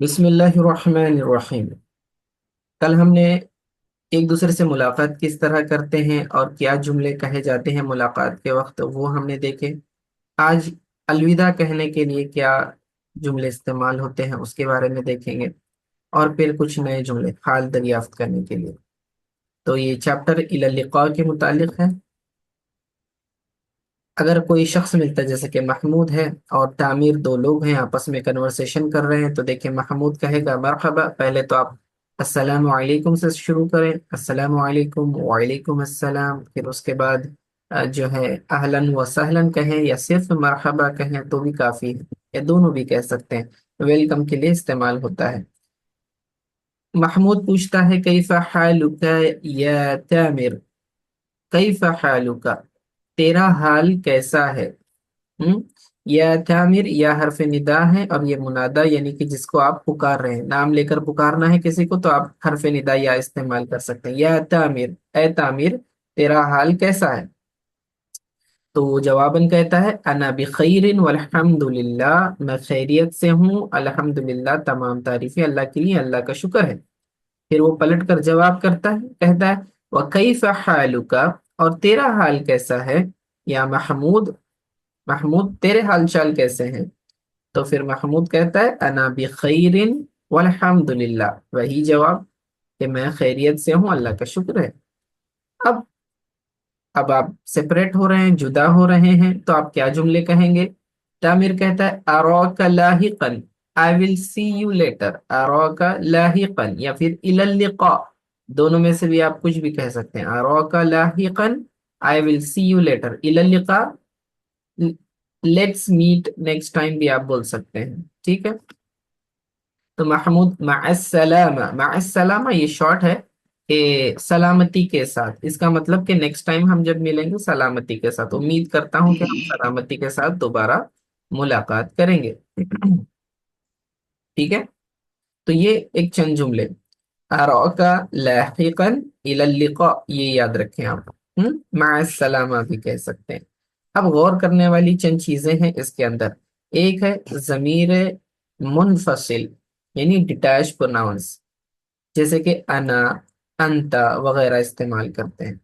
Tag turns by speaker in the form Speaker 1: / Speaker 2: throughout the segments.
Speaker 1: بسم اللہ الرحمن الرحیم۔ کل ہم نے ایک دوسرے سے ملاقات کس طرح کرتے ہیں اور کیا جملے کہے جاتے ہیں ملاقات کے وقت، وہ ہم نے دیکھے۔ آج الوداع کہنے کے لیے کیا جملے استعمال ہوتے ہیں اس کے بارے میں دیکھیں گے، اور پھر کچھ نئے جملے حال دریافت کرنے کے لیے۔ تو یہ چیپٹر الی اللقاء کے متعلق ہے۔ اگر کوئی شخص ملتا ہے جیسے کہ محمود ہے اور تعمیر، دو لوگ ہیں آپس میں کنورسیشن کر رہے ہیں، تو دیکھیں محمود کہے گا مرحبا، پہلے تو آپ السلام علیکم سے شروع کریں، السلام علیکم، وعلیکم السلام، پھر اس کے بعد جو ہے اہلاً و سہلاً کہیں یا صرف مرحبا کہیں تو بھی کافی ہے، یا دونوں بھی کہہ سکتے ہیں، ویلکم کے لیے استعمال ہوتا ہے۔ محمود پوچھتا ہے کیف حالک یا تامر، کیف حالک، تیرا حال کیسا ہے۔ ہم؟ یا تعمیر یا حرف ندا ہے، اور یہ منادا یعنی کہ جس کو آپ پکار رہے ہیں، نام لے کر پکارنا ہے کسی کو تو آپ حرف ندا یا استعمال کر سکتے ہیں، یا تعمیر، اے تعمیر تیرا حال کیسا ہے۔ تو وہ جواباً کہتا ہے انا بخیر والحمد للہ، میں خیریت سے ہوں، الحمد للہ تمام تعریفیں اللہ کے لیے، اللہ کا شکر ہے۔ پھر وہ پلٹ کر جواب کرتا ہے، کہتا ہے وَكَيْفَ حَالُكَ، اور تیرا حال کیسا ہے یا محمود، محمود تیرے حال چال کیسے ہیں۔ تو پھر محمود کہتا ہے انا بخیر والحمد للہ، وہی جواب کہ میں خیریت سے ہوں، اللہ کا شکر ہے۔ اب اب آپ سپریٹ ہو رہے ہیں، جدا ہو رہے ہیں، تو آپ کیا جملے کہیں گے۔ تعمیر کہتا ہے اراک لاحقا، I will see you later، اراک لاحقا یا پھر الی اللقاء، دونوں میں سے بھی آپ کچھ بھی کہہ سکتے ہیں، اراک لاحقا، I will see you later، الی اللقاء، لیٹس میٹ نیکسٹ ٹائم بھی آپ بول سکتے ہیں، ٹھیک ہے۔ تو محمود مع السلامہ، مع السلامہ یہ شارٹ ہے کہ سلامتی کے ساتھ، اس کا مطلب کہ نیکسٹ ٹائم ہم جب ملیں گے سلامتی کے ساتھ، امید کرتا ہوں کہ ہم سلامتی کے ساتھ دوبارہ ملاقات کریں گے، ٹھیک ہے۔ تو یہ ایک چند جملے، اراکا لاحقا الی اللقاء، یہ یاد رکھیں آپ، مع السلامہ بھی کہہ سکتے ہیں۔ اب غور کرنے والی چند چیزیں ہیں اس کے اندر۔ ایک ہے ضمیر منفصل یعنی ڈیٹیچ پروناؤنس، جیسے کہ انا، انتا وغیرہ استعمال کرتے ہیں۔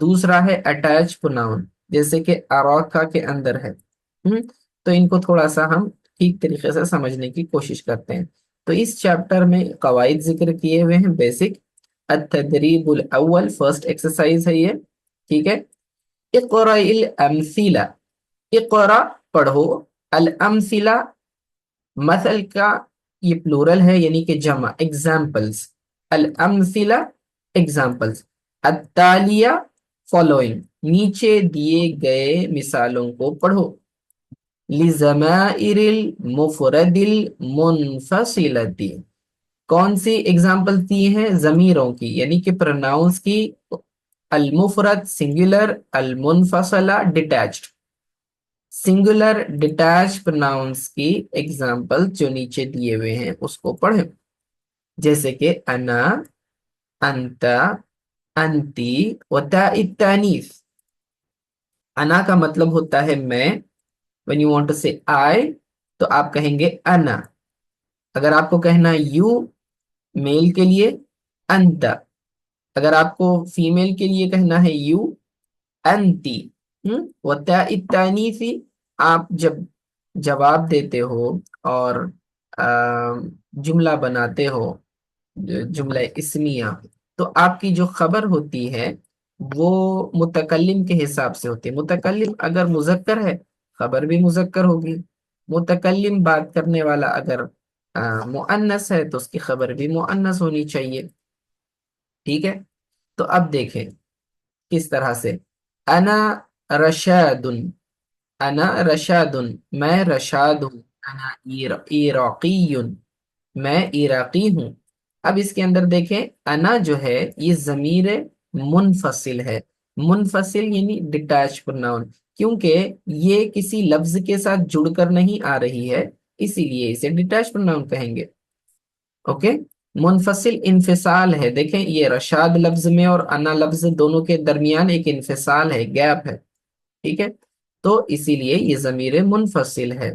Speaker 1: دوسرا ہے اٹیچ پروناؤن، جیسے کہ اراکا کے اندر ہے۔ تو ان کو تھوڑا سا ہم ٹھیک طریقے سے سمجھنے کی کوشش کرتے ہیں۔ تو اس چیپٹر میں قواعد ذکر کیے ہوئے ہیں، بیسک۔ التدریب الاول، فرسٹ ایکسرسائز ہے یہ، ٹھیک ہے۔ اقرأ الامثلہ، اقرأ پڑھو، الامثلہ مثل کا یہ پلورل ہے یعنی کہ جمع، ایگزامپلز، الامثلہ ایگزامپلز، التالیہ فالوئنگ، نیچے دیے گئے مثالوں کو پڑھو، لِزَمَائِرِ الْمُفْرَدِ الْمُنْفَصِلَةِ، کون سی ایگزامپل دی ہیں، ضمیروں کی یعنی کہ پروناؤنس کی، المفرد سنگولر، المنفصلہ ڈیٹیچڈ، سنگولر ڈیٹیچ پروناؤنس کی ایگزامپل جو نیچے دیے ہوئے ہیں اس کو پڑھیں، جیسے کہ انا، انتا، انتی، وتاء التانیث۔ انا کا مطلب ہوتا ہے میں، when you want to say I تو آپ کہیں گے انا۔ اگر آپ کو کہنا یو میل کے لیے، انتا۔ اگر آپ کو فیمیل کے لیے کہنا ہے یو، انتی۔ وتاء التانیث، آپ جب جواب دیتے ہو اور جملہ بناتے ہو، جملہ اسمیہ، تو آپ کی جو خبر ہوتی ہے وہ متکلم کے حساب سے ہوتی ہے۔ متکلم اگر مذکر ہے خبر بھی مذکر ہوگی، متکلم بات کرنے والا اگر مؤنث ہے تو اس کی خبر بھی مؤنث ہونی چاہیے، ٹھیک ہے۔ تو اب دیکھیں کس طرح سے، انا رشاد، انا رشاد، میں رشاد ہوں، انا عراقی، میں عراقی ہوں۔ اب اس کے اندر دیکھیں انا جو ہے یہ ضمیر منفصل ہے، منفصل یعنی ڈیٹیچ پروناؤن، کیونکہ یہ کسی لفظ کے ساتھ جڑ کر نہیں آ رہی ہے، اسی لیے اسے ڈیٹیچ پروناؤن کہیں گے، اوکے۔ منفصل انفصال ہے، دیکھیں یہ رشاد لفظ میں اور انا لفظ دونوں کے درمیان ایک انفصال ہے، گیپ ہے، ٹھیک ہے۔ تو اسی لیے یہ ضمیر منفصل ہے۔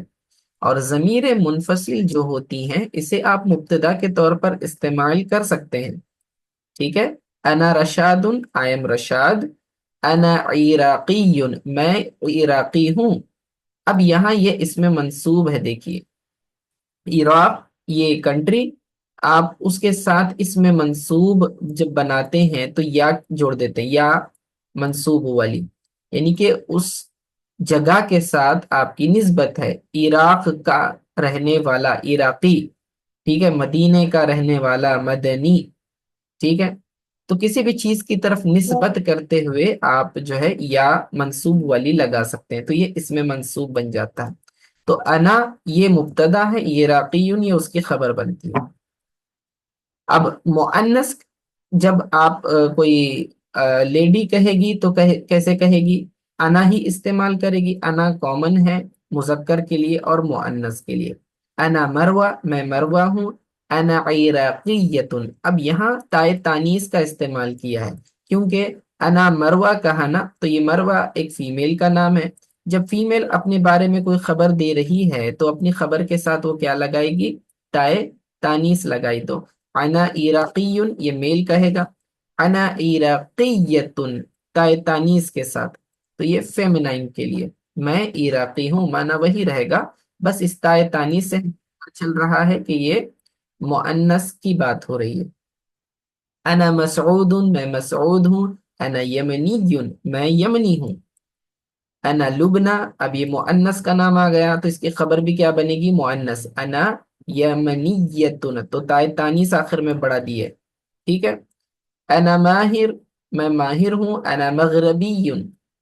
Speaker 1: اور ضمیر منفصل جو ہوتی ہیں اسے آپ مبتدا کے طور پر استعمال کر سکتے ہیں، ٹھیک ہے؟ انا رشاد، آئی ایم رشاد، انا عراقی، میں عراقی ہوں۔ اب یہاں یہ اس میں منصوب ہے، دیکھیے عراق یہ کنٹری، آپ اس کے ساتھ اس میں منصوب جب بناتے ہیں تو یا جوڑ دیتے ہیں، یا منصوب والی، یعنی کہ اس جگہ کے ساتھ آپ کی نسبت ہے، عراق کا رہنے والا عراقی، ٹھیک ہے، مدینے کا رہنے والا مدنی، ٹھیک ہے؟ تو کسی بھی چیز کی طرف نسبت کرتے ہوئے آپ جو ہے یا منصوب والی لگا سکتے ہیں، تو یہ اس میں منصوب بن جاتا ہے۔ تو انا یہ مبتدا ہے، یہ راقیون یہ اس کی خبر بنتی ہے۔ اب مؤنث جب آپ کوئی لیڈی کہے گی تو کیسے کہے گی؟ انا ہی استعمال کرے گی، انا کامن ہے مذکر کے لیے اور مؤنث کے لیے۔ انا مروہ، میں مروہ ہوں، انا عراقیۃ، اب یہاں تائے تانیث کا استعمال کیا ہے، کیونکہ انا مروہ کہا نا، تو یہ مروہ ایک فیمیل کا نام ہے۔ جب فیمیل اپنے بارے میں کوئی خبر دے رہی ہے تو اپنی خبر کے ساتھ وہ کیا لگائے گی؟ تائے تانیث لگائی۔ تو انا عراقیٌ یہ میل کہے گا، انا عراقیۃ تائے تانیث کے ساتھ، تو یہ فیمنائن کے لیے، میں عراقی ہوں، مانا وہی رہے گا، بس اس تائے تانیث سے چل رہا ہے کہ یہ مؤنث کی بات ہو رہی ہے۔ انا مسعود، میں مسعود ہوں، انا یمنی، میں یمنی ہوں۔ انا لبنا، اب یہ مؤنث کا نام آ گیا تو اس کی خبر بھی کیا بنے گی؟ مؤنث، انا یمنیتن، تو تائے تانیث آخر میں بڑھا دی ہے، ٹھیک ہے؟ انا ماہر، میں ماہر ہوں، انا مغربی،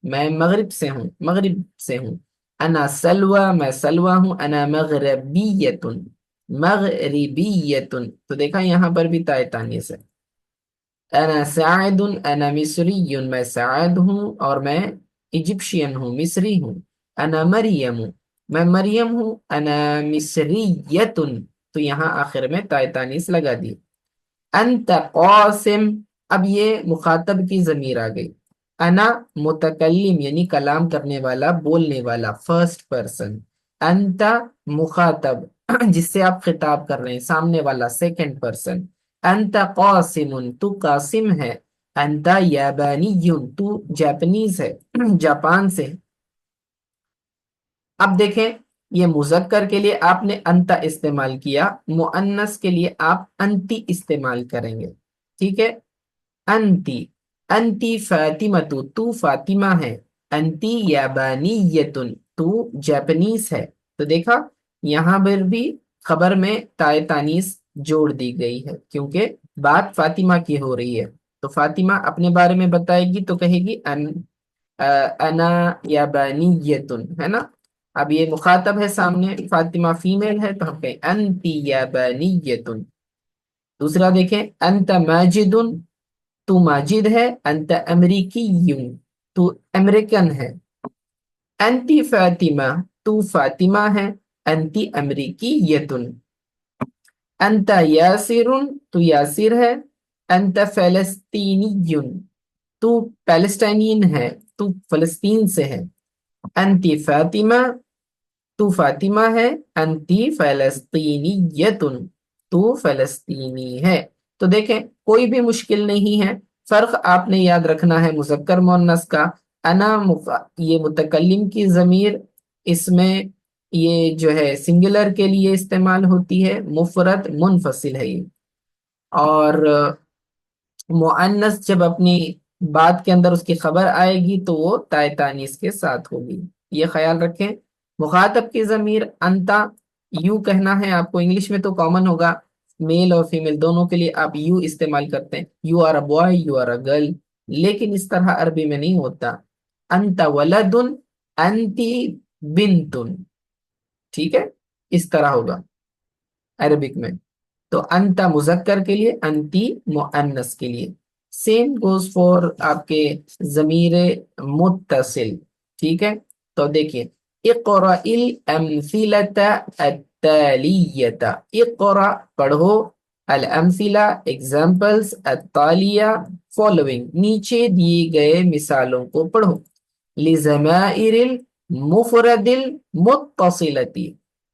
Speaker 1: میں مغرب سے ہوں، مغرب سے ہوں۔ انا سلوى، میں سلوى ہوں، انا مغربیت، مغربیت، تو دیکھا یہاں پر بھی تائے تانیث ہے۔ انا سعد، انا مصری، میں سعد ہوں اور میں ایجپشین ہوں، مصری ہوں۔ انا مریم، میں مریم ہوں، انا مصریت، تو یہاں آخر میں تائے تانیث لگا دی۔ انت قاسم، اب یہ مخاطب کی ضمیر آ گئی، انا متکلم یعنی کلام کرنے والا، بولنے والا، فرسٹ پرسن، انت مخاطب جس سے آپ خطاب کر رہے ہیں، سامنے والا سیکنڈ پرسن، انت قاسم تو قاسم ہے، انت یابانی تو جاپنیز ہے، جاپان سے۔ اب دیکھیں یہ مذکر کے لیے آپ نے انت استعمال کیا، مؤنث کے لیے آپ انتی استعمال کریں گے، ٹھیک ہے؟ انتی، انتی فاطمہ، تو فاطمہ ہے، انتی یابانیتن تو جاپنیز ہے۔ تو دیکھا یہاں پر بھی خبر میں تائے تانیث جوڑ دی گئی ہے، کیونکہ بات فاطمہ کی ہو رہی ہے، تو فاطمہ اپنے بارے میں بتائے گی تو کہے گی انا یابانیتن، ہے نا؟ اب یہ مخاطب ہے سامنے، فاطمہ فیمیل ہے تو ہم کہیں انتی یابانیتن۔ دوسرا دیکھیں، انت ماجد، تو ماجد ہے، انت امریکی، تو امریکن ہے۔ انتی فاطمہ، تو فاطمہ ہے، انتی امریکی یتن۔ انت یاسر، تو یاسر ہے، انت فلسطینی، تو پیلسٹائنین ہے، تو فلسطین سے ہے۔ انتی فاطمہ، تو فاطمہ ہے، انتی فلسطینی یتن، تو فلسطینی ہے۔ تو دیکھیں کوئی بھی مشکل نہیں ہے، فرق آپ نے یاد رکھنا ہے مذکر مؤنث کا، انا یہ متکلم کی ضمیر، اس میں یہ جو ہے سنگولر کے لیے استعمال ہوتی ہے، مفرد منفصل ہے یہ، اور مؤنث جب اپنی بات کے اندر اس کی خبر آئے گی تو وہ تائے تانیث کے ساتھ ہوگی، یہ خیال رکھیں۔ مخاطب کی ضمیر انتا، یو کہنا ہے آپ کو، انگلش میں تو کامن ہوگا، میل اور فیمیل دونوں کے لیے آپ یو استعمال کرتے ہیں، you are a boy, you are a girl, لیکن اس طرح عربی میں نہیں ہوتا، انت ولد، انتی بنتن، ٹھیک ہے؟ اس طرح ہوگا عربک میں۔ تو انتا مذکر کے لیے، انتی مؤنث کے لیے، سیم گوز فور آپ کے ضمیر متصل، ٹھیک ہے؟ تو دیکھیے اقرأ الامثلۃ التالیۃ، اقرأ پڑھو، الامثلہ ایگزامپلس، التالیہ فالوئنگ نیچے دیے گئے مثالوں کو پڑھو، لضمائر المفرد المتصلۃ،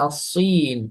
Speaker 1: الصين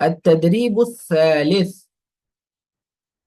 Speaker 1: التدريب الثالث,